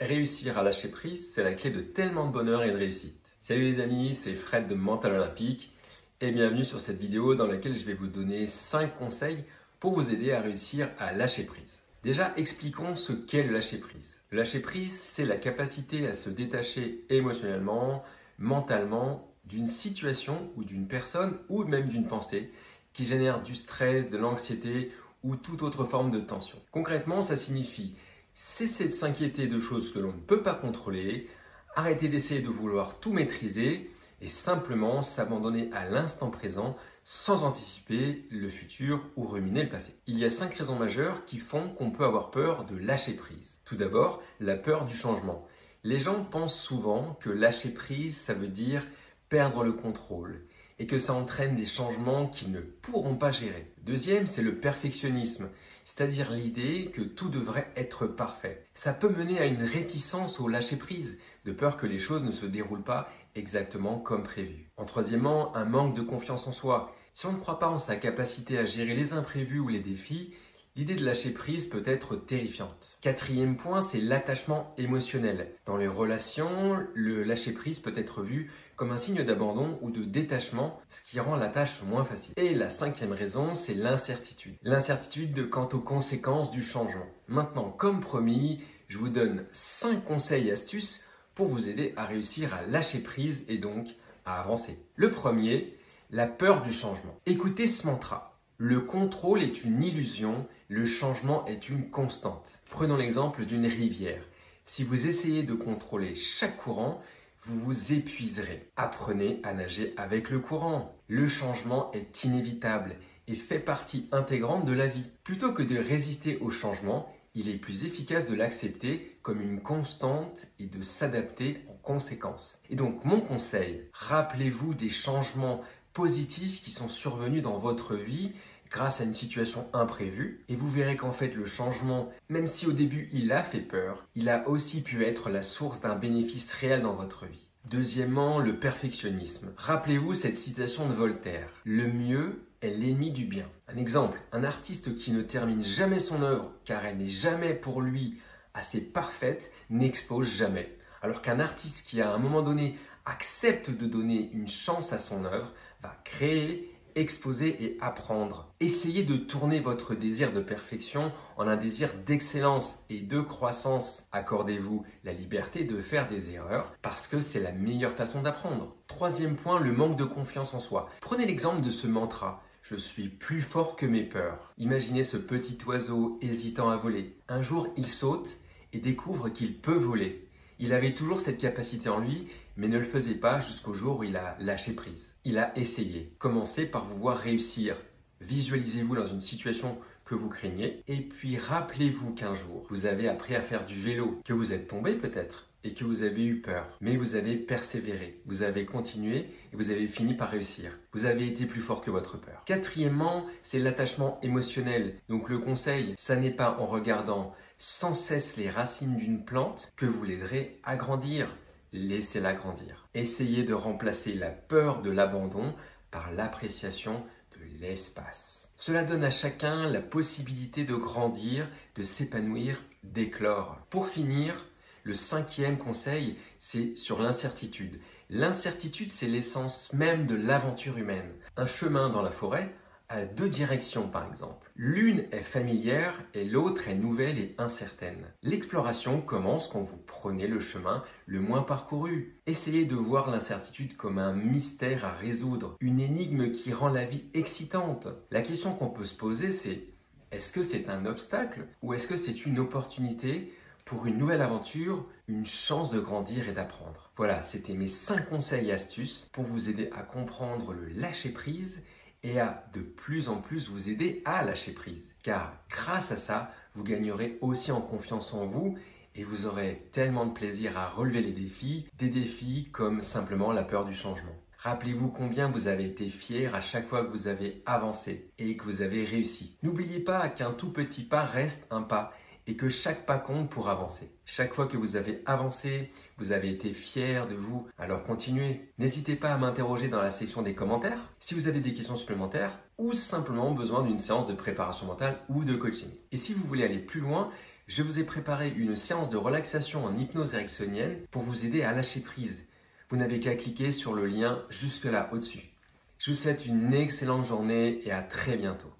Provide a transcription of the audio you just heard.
Réussir à lâcher prise, c'est la clé de tellement de bonheur et de réussite. Salut les amis, c'est Fred de Mental Olympique et bienvenue sur cette vidéo dans laquelle je vais vous donner 5 conseils pour vous aider à réussir à lâcher prise. Déjà, expliquons ce qu'est le lâcher prise. Le lâcher prise, c'est la capacité à se détacher émotionnellement, mentalement, d'une situation ou d'une personne ou même d'une pensée qui génère du stress, de l'anxiété ou toute autre forme de tension. Concrètement, ça signifie cesser de s'inquiéter de choses que l'on ne peut pas contrôler, arrêter d'essayer de vouloir tout maîtriser et simplement s'abandonner à l'instant présent sans anticiper le futur ou ruminer le passé. Il y a 5 raisons majeures qui font qu'on peut avoir peur de lâcher prise. Tout d'abord, la peur du changement. Les gens pensent souvent que lâcher prise, ça veut dire perdre le contrôle et que ça entraîne des changements qu'ils ne pourront pas gérer. Deuxième, c'est le perfectionnisme, c'est-à-dire l'idée que tout devrait être parfait. Ça peut mener à une réticence au lâcher-prise, de peur que les choses ne se déroulent pas exactement comme prévu. En troisièmement, un manque de confiance en soi. Si on ne croit pas en sa capacité à gérer les imprévus ou les défis, l'idée de lâcher prise peut être terrifiante. Quatrième point, c'est l'attachement émotionnel. Dans les relations, le lâcher prise peut être vu comme un signe d'abandon ou de détachement, ce qui rend la tâche moins facile. Et la 5e raison, c'est l'incertitude. L'incertitude quant aux conséquences du changement. Maintenant, comme promis, je vous donne 5 conseils et astuces pour vous aider à réussir à lâcher prise et donc à avancer. Le premier, la peur du changement. Écoutez ce mantra. Le contrôle est une illusion, le changement est une constante. Prenons l'exemple d'une rivière. Si vous essayez de contrôler chaque courant, vous vous épuiserez. Apprenez à nager avec le courant. Le changement est inévitable et fait partie intégrante de la vie. Plutôt que de résister au changement, il est plus efficace de l'accepter comme une constante et de s'adapter en conséquence. Et donc mon conseil, rappelez-vous des changements positifs qui sont survenus dans votre vie grâce à une situation imprévue et vous verrez qu'en fait le changement, même si au début il a fait peur, il a aussi pu être la source d'un bénéfice réel dans votre vie. Deuxièmement, le perfectionnisme. Rappelez-vous cette citation de Voltaire. Le mieux est l'ennemi du bien. Un exemple, un artiste qui ne termine jamais son œuvre car elle n'est jamais pour lui assez parfaite n'expose jamais. Alors qu'un artiste qui à un moment donné accepte de donner une chance à son œuvre va créer, exposer et apprendre. Essayez de tourner votre désir de perfection en un désir d'excellence et de croissance. Accordez-vous la liberté de faire des erreurs parce que c'est la meilleure façon d'apprendre. Troisième point, le manque de confiance en soi. Prenez l'exemple de ce mantra. Je suis plus fort que mes peurs. Imaginez ce petit oiseau hésitant à voler. Un jour, il saute et découvre qu'il peut voler. Il avait toujours cette capacité en lui, mais ne le faisait pas jusqu'au jour où il a lâché prise. Il a essayé. Commencez par vous voir réussir. Visualisez-vous dans une situation que vous craignez et puis rappelez-vous qu'un jour, vous avez appris à faire du vélo, que vous êtes tombé peut-être et que vous avez eu peur. Mais vous avez persévéré, vous avez continué et vous avez fini par réussir. Vous avez été plus fort que votre peur. Quatrièmement, c'est l'attachement émotionnel. Donc le conseil, ça n'est pas en regardant sans cesse les racines d'une plante que vous l'aiderez à grandir. Laissez-la grandir. Essayez de remplacer la peur de l'abandon par l'appréciation de l'espace. Cela donne à chacun la possibilité de grandir, de s'épanouir, d'éclore. Pour finir, le 5e conseil, c'est sur l'incertitude. L'incertitude, c'est l'essence même de l'aventure humaine. Un chemin dans la forêt a 2 directions par exemple. L'une est familière et l'autre est nouvelle et incertaine. L'exploration commence quand vous prenez le chemin le moins parcouru. Essayez de voir l'incertitude comme un mystère à résoudre, une énigme qui rend la vie excitante. La question qu'on peut se poser, c'est est-ce que c'est un obstacle ou est-ce que c'est une opportunité pour une nouvelle aventure, une chance de grandir et d'apprendre? Voilà, c'était mes 5 conseils et astuces pour vous aider à comprendre le lâcher-prise et à de plus en plus vous aider à lâcher prise. Car grâce à ça, vous gagnerez aussi en confiance en vous et vous aurez tellement de plaisir à relever les défis, des défis comme simplement la peur du changement. Rappelez-vous combien vous avez été fier à chaque fois que vous avez avancé et que vous avez réussi. N'oubliez pas qu'un tout petit pas reste un pas et que chaque pas compte pour avancer. Chaque fois que vous avez avancé, vous avez été fier de vous, alors continuez. N'hésitez pas à m'interroger dans la section des commentaires si vous avez des questions supplémentaires ou simplement besoin d'une séance de préparation mentale ou de coaching. Et si vous voulez aller plus loin, je vous ai préparé une séance de relaxation en hypnose ericksonienne pour vous aider à lâcher prise. Vous n'avez qu'à cliquer sur le lien jusque là au-dessus. Je vous souhaite une excellente journée et à très bientôt.